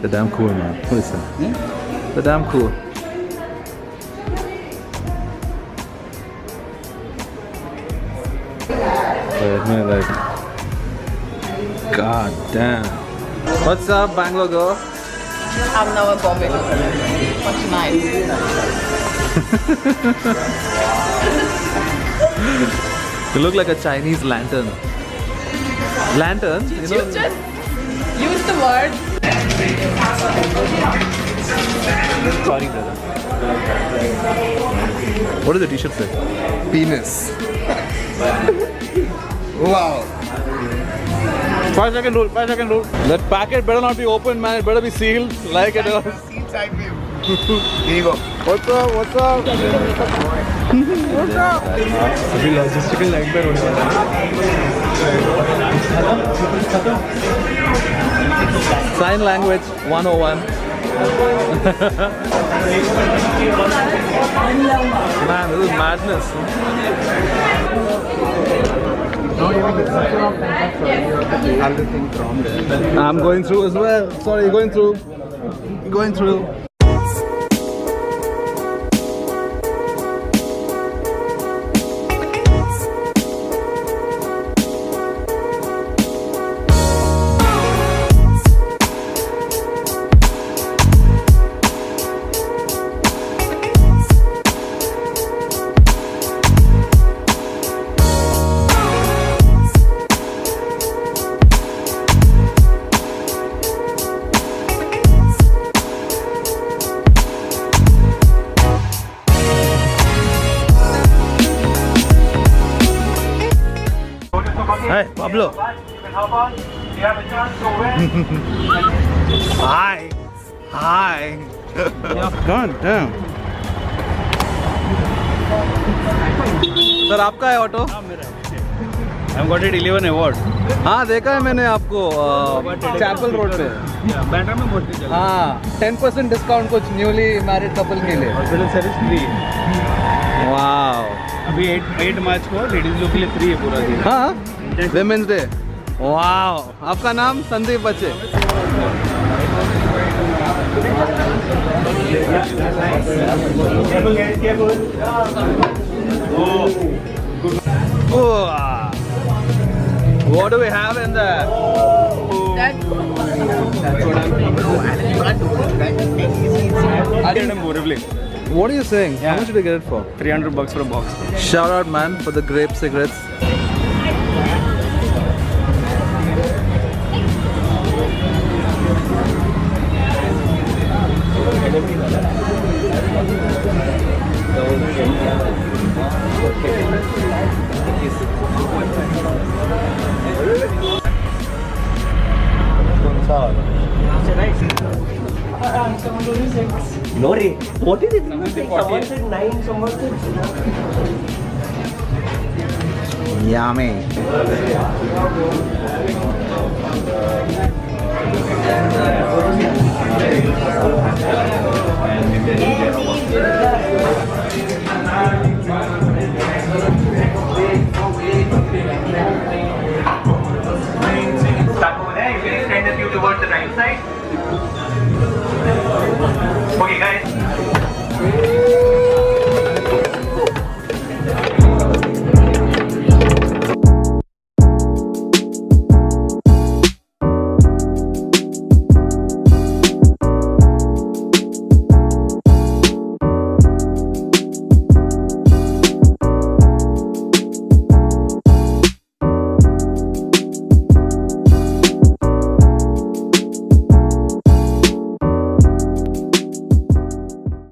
They're damn cool, man. Listen. They're damn cool. Like, God damn. What's up, Bangalore girl? I'm now a Bombay girl. What's nice? You look like a Chinese lantern. Lantern? Did you just use the word? Sorry, brother. What does the t-shirt say? Penis. Wow. 5-second rule, 5-second rule. That packet better not be open, man. It better be sealed. Like it. Seal side view. Here you go. What's up? What's up? What's up? अभी logistical nightmare होने वाला है. Sign language 101. Man, this is madness. I'm going through as well. Sorry, going through. Going through. Hey, Pablo. Hi. Hi. God damn. Sir आपका है auto? I've got it 11 award. हाँ देखा है मैंने आपको चैपल रोड पे. बैंड्रा में बहुत चला. हाँ 10% डिस्काउंट कुछ न्यूली मैरिड कपल के लिए. Hospital service free. वाओ. अभी 8 मार्च को लेडीज लोग के लिए फ्री है पूरा दिन. हाँ विमेंस डे. वाओ. आपका नाम संदीप बच्चे. What do we have in there? That's What are you saying? How much did you get it for? $300 for a box. Shout out, man, for the grape cigarettes. No, what is it? Someone said 9, someone said 9. Yummy.